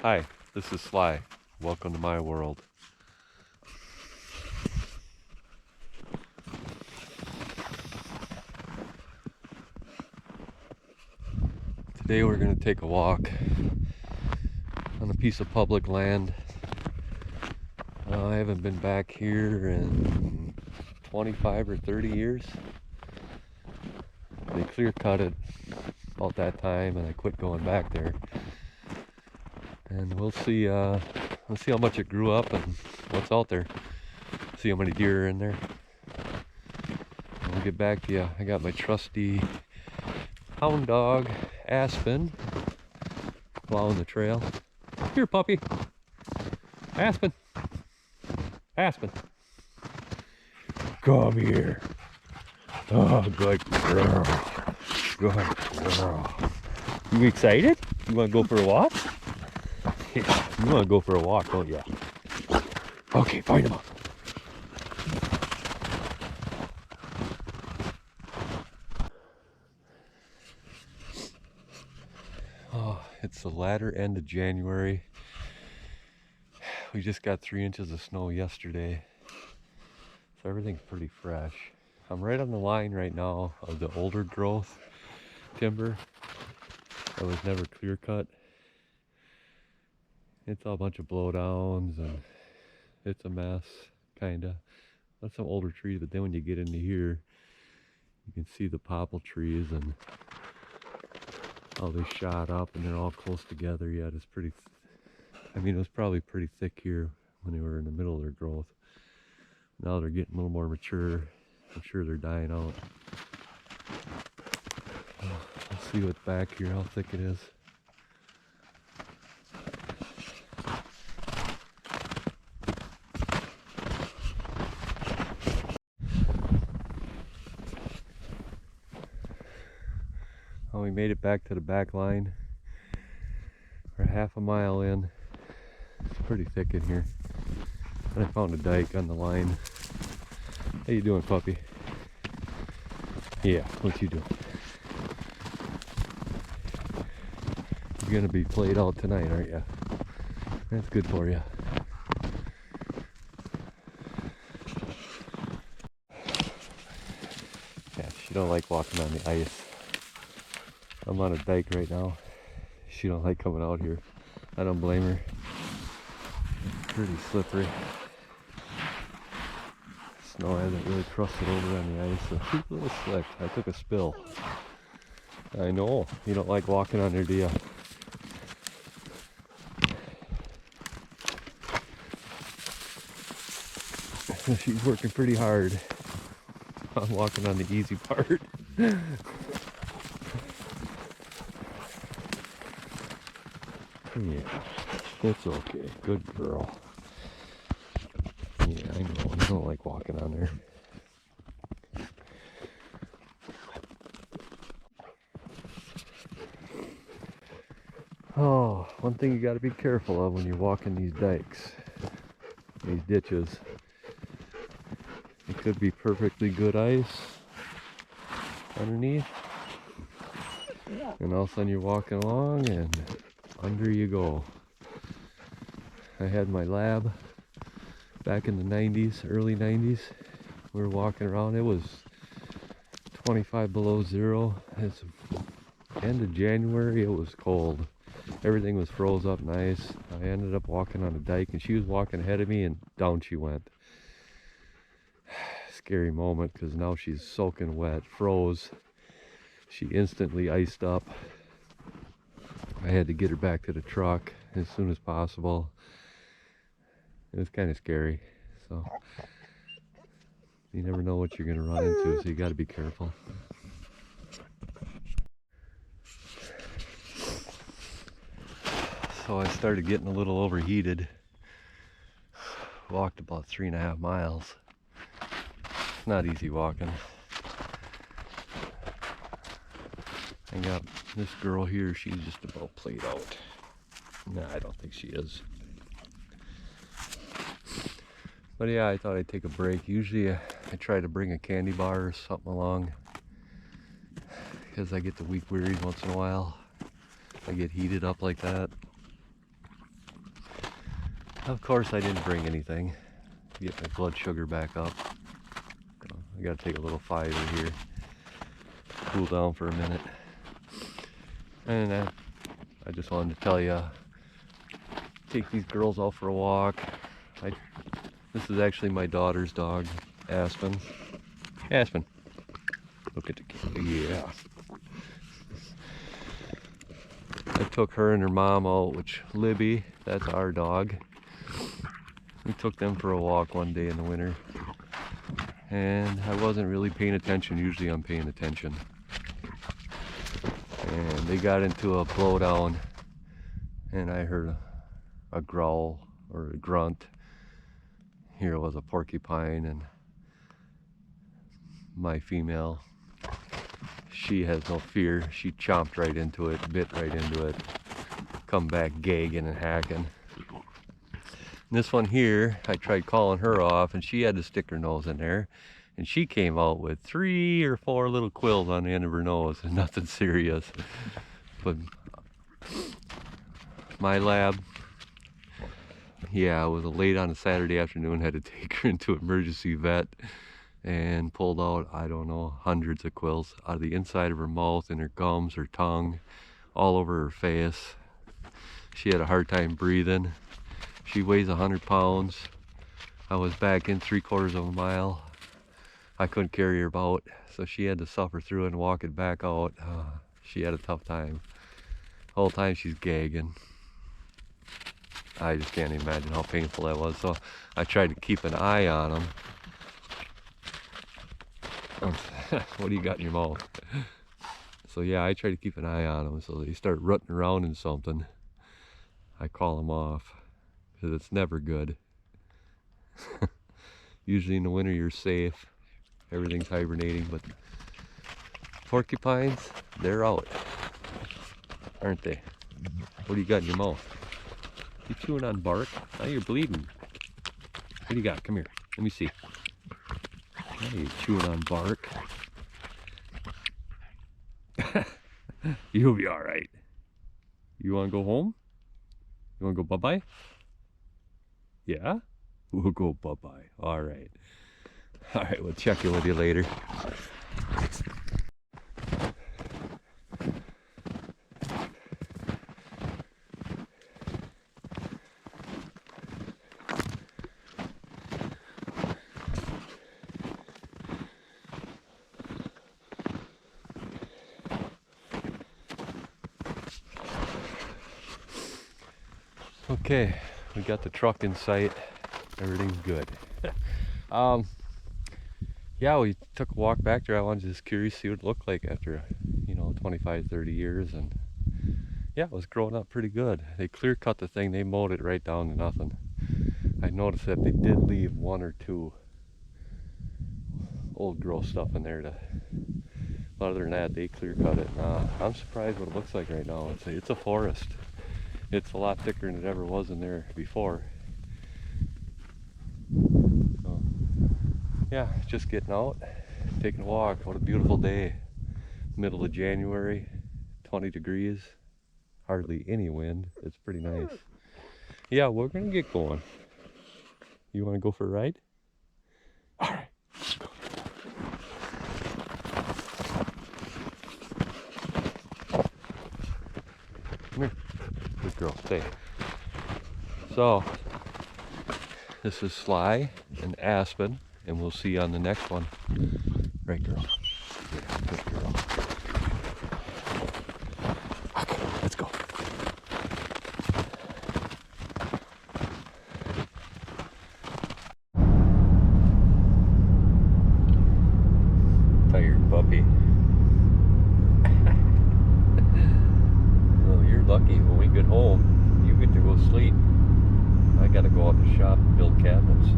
Hi, this is Sly. Welcome to my world. Today we're going to take a walk on a piece of public land. I haven't been back here in 25 or 30 years. They clear cut it about that time and I quit going back there. And we'll see how much it grew up and what's out there. See how many deer are in there. And we'll get back to you. I got my trusty hound dog, Aspen, plowing the trail. Here, puppy. Aspen. Aspen. Come here. Oh, good girl. Good girl. You excited? You want to go for a walk? Yeah, you want to go for a walk, don't you? Okay, find him up. Oh, it's the latter end of January. We just got 3 inches of snow yesterday, so everything's pretty fresh. I'm right on the line right now of the older growth timber that was never clear cut. It's a bunch of blowdowns and it's a mess, kinda. That's some older trees, but then when you get into here, you can see the popple trees and how they shot up and they're all close together yet. It's pretty, it was probably pretty thick here when they were in the middle of their growth. Now they're getting a little more mature. I'm sure they're dying out. Let's see what's back here, how thick it is. Oh, we made it back to the back line. We're half a mile in. It's pretty thick in here. And I found a dike on the line. How you doing, puppy? Yeah, what you doing? You're gonna be played out tonight, aren't you? That's good for you. Yeah, she don't like walking on the ice. I'm on a dike right now. She don't like coming out here. I don't blame her. Pretty slippery. Snow hasn't really crusted over on the ice, so she's a little slick. I took a spill. I know. You don't like walking on there, do you? She's working pretty hard. I'm walking on the easy part. Yeah, it's okay. Good girl. Yeah, I know. I don't like walking on there. Oh, one thing you got to be careful of when you're walking these dikes, these ditches. It could be perfectly good ice underneath, and all of a sudden you're walking along and under you go. I had my lab back in the 90s, early 90s. We were walking around. It was 25 below zero. It's end of January. It was cold. Everything was froze up nice. I ended up walking on a dike and she was walking ahead of me and down she went. Scary moment because now she's soaking wet, froze. She instantly iced up. I had to get her back to the truck as soon as possible. It was kind of scary. So you never know what you're going to run into, so you got to be careful. So I started getting a little overheated. Walked about 3.5 miles. It's not easy walking. I got this girl here, she's just about played out. Nah, I don't think she is. But yeah, I thought I'd take a break. Usually I try to bring a candy bar or something along because I get the weak wearied once in a while. I get heated up like that. Of course I didn't bring anything to get my blood sugar back up. I gotta take a little fiber here, cool down for a minute. And I just wanted to tell you, take these girls out for a walk. This is actually my daughter's dog, Aspen. Aspen, look at the kid. Yeah. I took her and her mom out, which Libby, that's our dog. We took them for a walk one day in the winter. And I wasn't really paying attention. Usually I'm paying attention. And they got into a blowdown. And I heard a growl or a grunt. Here was a porcupine, and my female, she has no fear. She chomped right into it, bit right into it, come back gagging and hacking. And this one here, I tried calling her off, and she had to stick her nose in there, and she came out with 3 or 4 little quills on the end of her nose, and nothing serious. But my lab, yeah, it was late on a Saturday afternoon, had to take her into emergency vet and pulled out, I don't know, hundreds of quills out of the inside of her mouth and her gums, her tongue, all over her face. She had a hard time breathing. She weighs 100 pounds. I was back in 3/4 of a mile. I couldn't carry her about, so she had to suffer through it and walk it back out. She had a tough time. The whole time she's gagging. I just can't imagine how painful that was. So I tried to keep an eye on them. What do you got in your mouth? So yeah, I try to keep an eye on them. So they start rutting around in something, I call them off, because it's never good. Usually in the winter you're safe. Everything's hibernating, but porcupines, they're out, aren't they? What do you got in your mouth? You chewing on bark? Now you're bleeding. What do you got? Come here. Let me see. Now you're chewing on bark. You'll be all right. You want to go home? You want to go bye-bye? Yeah? We'll go bye-bye. All right. All right, we'll check in with you later. Okay, we got the truck in sight. Everything's good. Yeah, we took a walk back there. I was just curious to see what it looked like after, 25, 30 years. And yeah, it was growing up pretty good. They clear cut the thing. They mowed it right down to nothing. I noticed that they did leave 1 or 2 old growth stuff in there. But other than that, they clear cut it. I'm surprised what it looks like right now. It's a forest. It's a lot thicker than it ever was in there before. So, yeah, just getting out, taking a walk. What a beautiful day. Middle of January, 20 degrees, hardly any wind. It's pretty nice. Yeah, we're gonna get going. You wanna go for a ride? All right, let's go. Come here. Good girl, stay. So, this is Sly and Aspen, and we'll see you on the next one. Right, girl? Yeah, good girl. Okay, let's go. Tired puppy. Well, you're lucky. When we get home, you get to go sleep. I gotta go out to the shop and build cabinets.